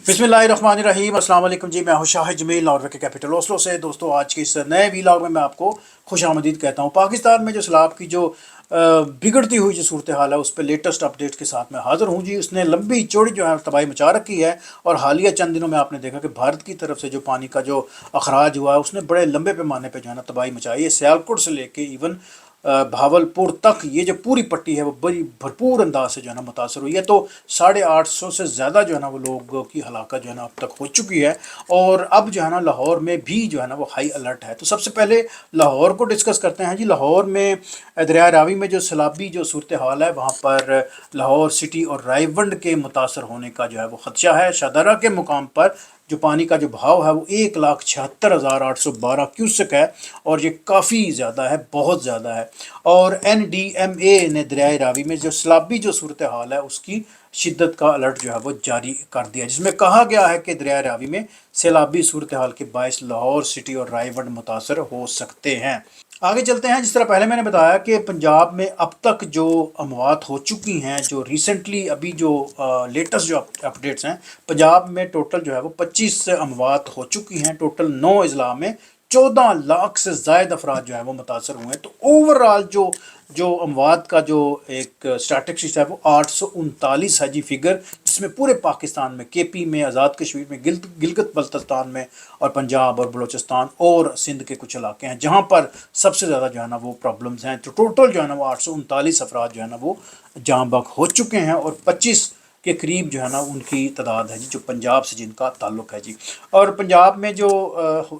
बिस्मिल्लाहिर्रहमानिर्रहीम। अस्सलाम वालेकुम जी, मैं हूं शाहिद जमील नॉर्वे के कैपिटल ओस्लो से। दोस्तों, आज के इस नए वीलॉग में मैं आपको खुश आमदीद कहता हूं। पाकिस्तान में जो सैलाब की जो बिगड़ती हुई जो सूरत हाल है, उस पर लेटेस्ट अपडेट के साथ मैं हाज़िर हूं जी। उसने लंबी चौड़ी जो है तबाही मचा रखी है, और हालिया चंद दिनों में आपने देखा कि भारत की तरफ से जो पानी का जो अखराज हुआ है, उसने बड़े लंबे पैमाने पर जो है ना तबाही मचाई है। सियालकोट से लेके इवन भावलपुर तक ये जो पूरी पट्टी है वो बड़ी भरपूर अंदाज से जो है ना मुतासर हुई है। तो 850 से ज़्यादा जो है ना वो लोगों की हलाकत जो है ना अब तक हो चुकी है। और अब जो है ना लाहौर में भी जो है ना वो हाई अलर्ट है। तो सबसे पहले लाहौर को डिस्कस करते हैं जी। लाहौर में दरिया रावी में जो सैलाबी जो सूरत हाल है, वहाँ पर लाहौर सिटी और रायवंड के मुतासर होने का जो है वो खदशा है। शादारा के मुकाम पर जो पानी का जो बहाव है वो 1,76,812 क्यूसेक है, और ये काफ़ी ज़्यादा है, बहुत ज़्यादा है। और NDMA ने दरियाए रावी में जो सैलाबी जो सूरत हाल है उसकी शिद्दत का अलर्ट जो है वो जारी कर दिया, जिसमें कहा गया है कि दरियाए रावी में सैलाबी सूरत हाल के बायस लाहौर सिटी और रायवंड मुतासर हो सकते हैं। आगे चलते हैं। जिस तरह पहले मैंने बताया कि पंजाब में अब तक जो अमवात हो चुकी हैं, जो रिसेंटली अभी जो लेटेस्ट जो अपडेट्स हैं, पंजाब में टोटल जो है वो 25 अमवात हो चुकी हैं। टोटल 9 अजला में 14 लाख से ज़ायद अफराद जो है वो मुतासर हुए हैं। तो ओवरऑल जो जो अमवात का जो एक स्टैटिस्टिक्स है वो 839 है जी फिगर, जिसमें पूरे पाकिस्तान में, KP में, आज़ाद कश्मीर में, गिलगित बल्तिस्तान में, और पंजाब और बलूचिस्तान और सिंध के कुछ इलाके हैं जहाँ पर सबसे ज़्यादा जो है ना वो प्रॉब्लम्स हैं। तो टोटल जो है ना वो 839 अफराद जो है ना वो जाँ बहक हो चुके हैं, और 25 के करीब जो है ना उनकी तादाद है जी जो पंजाब से जिनका ताल्लुक़ है जी। और पंजाब में जो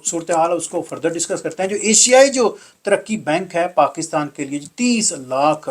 सूरत हाल है उसको फर्दर डिस्कस करते हैं। जो एशियाई जो तरक्की बैंक है पाकिस्तान के लिए $30 लाख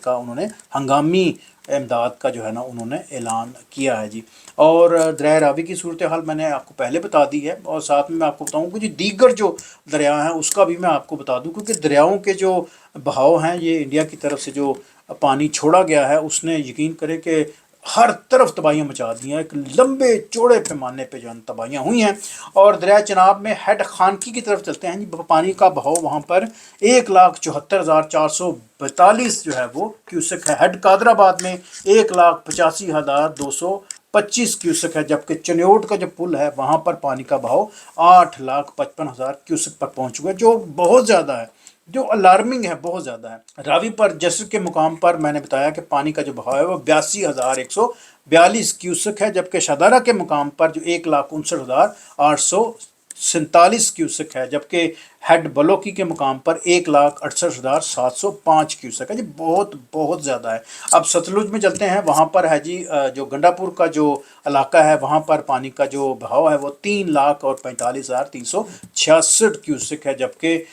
का उन्होंने हंगामी इमदाद का जो है ना उन्होंने ऐलान किया है जी। और दरिया रावी की सूरत हाल मैंने आपको पहले बता दी है, और साथ में मैं आपको बताऊँ कि जो दीगर जो दरिया हैं उसका भी मैं आपको बता दूँ, क्योंकि दरियाओं के जो बहाव हैं, ये इंडिया की तरफ से जो पानी छोड़ा गया है उसने यकीन करें कि हर तरफ तबाहियाँ मचा दी हैं। एक लंबे चौड़े पैमाने पे जो है तबाहियाँ हुई हैं। और दरिया चनाब में हेड खानकी की तरफ चलते हैं जी। पानी का बहाव वहाँ पर 1,74,442 जो है वो क्यूसेक है। हेड कादराबाद में 1,85,225 क्यूसेक है, जबकि चन्योट का जो पुल है वहाँ पर पानी का बहाव 8,55,000 क्यूसेक पर पहुँच चुका है, जो बहुत ज़्यादा है, जो अलार्मिंग है, बहुत ज़्यादा है। रावी पर जसर के मुकाम पर मैंने बताया कि पानी का जो बहाव है वो 82,142 क्यूसेक है, जबकि शादारा के मुकाम पर जो 1,59,847 क्यूसेक है, जबकि हेड बलोकी के मुकाम पर 1,68,705 क्यूसेक है जी। बहुत बहुत ज़्यादा है। अब सतलुज में चलते हैं। वहाँ पर है जी जो गंडापुर का जो इलाका है वहाँ पर पानी का जो बहाव है वो 3,45,366 क्यूसेक है, जबकि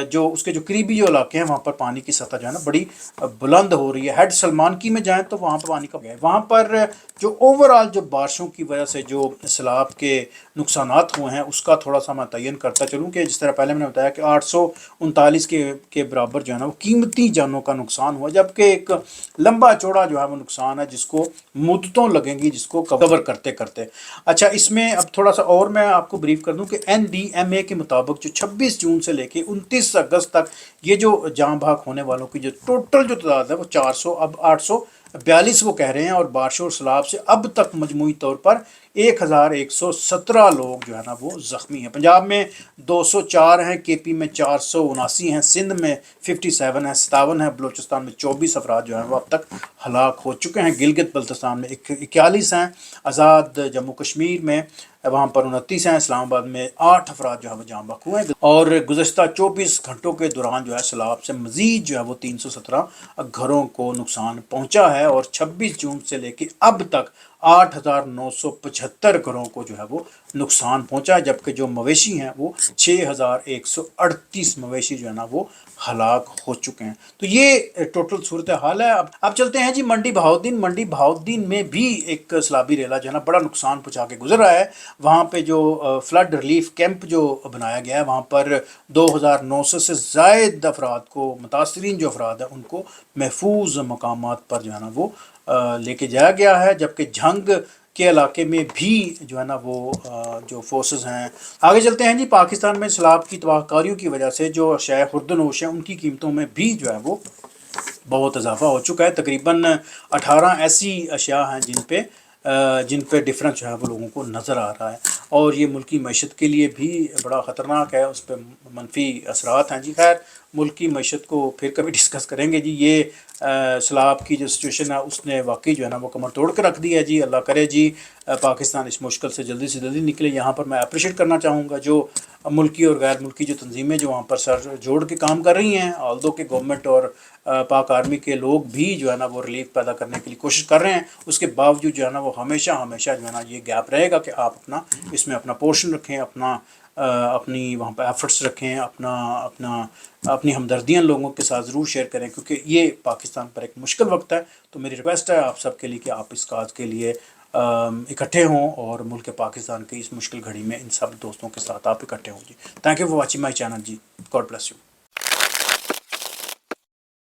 जो उसके जो करीबी जो इलाके हैं वहाँ पर पानी की सतह जो है ना बड़ी बुलंद हो रही है। हेड सलमान की में जाएँ तो वहाँ पर पानी का गया, वहाँ पर जो ओवरऑल जो बारिशों की वजह से जो सैलाब के नुकसानात हुए हैं उसका थोड़ा सा मैं तयन करता चलूँ कि जिस तरह पहले मैंने बताया कि 839 के बराबर जो है ना वो कीमती जानों का नुकसान हुआ, जबकि एक लंबा चौड़ा जो है वो नुकसान है जिसको मुद्दतों लगेंगी जिसको कवर करते करते। अच्छा, इसमें अब थोड़ा सा और मैं आपको ब्रीफ कर दूं कि NDMA के मुताबिक जो 26 जून से लेके 29 अगस्त तक ये जो जाँ भाग होने वालों की जो टोटल जो तादाद है वो 400, अब 842 वो कह रहे हैं। और बारिशों और सैलाब से अब तक मजमूई तौर पर 1,117 लोग जो है ना वो ज़ख्मी हैं। पंजाब में 204 हैं, KP में 479 हैं, सिंध में 57 है, 57 है, बलूचिस्तान में 24 अफराद जो हैं वो अब तक हलाक हो चुके हैं। गिलगित बल्तिस्तान में 41 हैं, आज़ाद जम्मू कश्मीर में वहाँ पर 29 हैं, इस्लामाबाद में 8 अफराद जो है वो जाँ बहक हुए हैं। और गुज़श्ता 24 घंटों के दौरान जो है सैलाब से मज़ीद जो है वो 317 घरों को नुकसान पहुँचा है, और 26 जून से लेकर अब तक 8,975 घरों को जो है वो नुकसान पहुंचा है, जबकि जो मवेशी हैं वो 6,138 मवेशी जो है ना वो हलाक हो चुके हैं। तो ये टोटल सूरत हाल है। अब चलते हैं जी मंडी बहाउद्दीन। मंडी बहाउद्दीन में भी एक सैलाबी रेला जो है ना बड़ा नुकसान पहुंचा के गुजर रहा है। वहाँ पे जो फ्लड रिलीफ कैंप जो बनाया गया है वहाँ पर 2,900 से ज़ायद अफराद को, मुतासरीन जो अफराद हैं उनको महफूज मकामात पर जो है ना वो लेके जाया गया है, जबकि झंग के इलाके में भी जो है ना वो जो फोर्सेस हैं। आगे चलते हैं जी। पाकिस्तान में सैलाब की तबाहकारियों की वजह से जो अशिया खुर्दनोश हैं उनकी कीमतों में भी जो है वो बहुत इजाफा हो चुका है। तकरीबन 18 ऐसी अशिया हैं जिन पे جن پہ ڈفرینس جو ہے وہ لوگوں کو نظر آ رہا ہے، اور یہ ملک کی معیشت کے لیے بھی بڑا خطرناک ہے، اس پہ منفی اثرات ہیں جی۔ خیر ملک کی معیشت کو پھر کبھی ڈسکس کریں گے جی۔ یہ سیلاب کی جو سچویشن ہے اس نے واقعی جو ہے نا وہ کمر توڑ کے رکھ دی ہے جی۔ اللہ کرے جی پاکستان اس مشکل سے جلدی نکلے۔ یہاں پر میں اپریشیٹ کرنا چاہوں گا جو ملکی اور غیر ملکی جو تنظیمیں جو وہاں پر سر جوڑ کے کام کر رہی ہیں، آلدو کہ گورنمنٹ اور پاک آرمی کے لوگ بھی جو ہے نا وہ ریلیف پیدا کرنے کے لیے کوشش کر رہے ہیں، اس کے باوجود جو ہے نا وہ ہمیشہ جو ہے نا یہ گیپ رہے گا کہ آپ اپنا اس میں اپنا پورشن رکھیں، اپنی وہاں پہ ایفرٹس رکھیں، اپنی ہمدردیاں لوگوں کے ساتھ ضرور شیئر کریں، کیونکہ یہ پاکستان پر ایک مشکل وقت ہے۔ تو میری ریکویسٹ ہے آپ سب کے لیے کہ آپ اس کاز کے لیے اکٹھے ہوں، اور ملک پاکستان کی اس مشکل گھڑی میں ان سب دوستوں کے ساتھ آپ اکٹھے ہوں جی۔ Thank you for watching my channel جی۔ God bless you.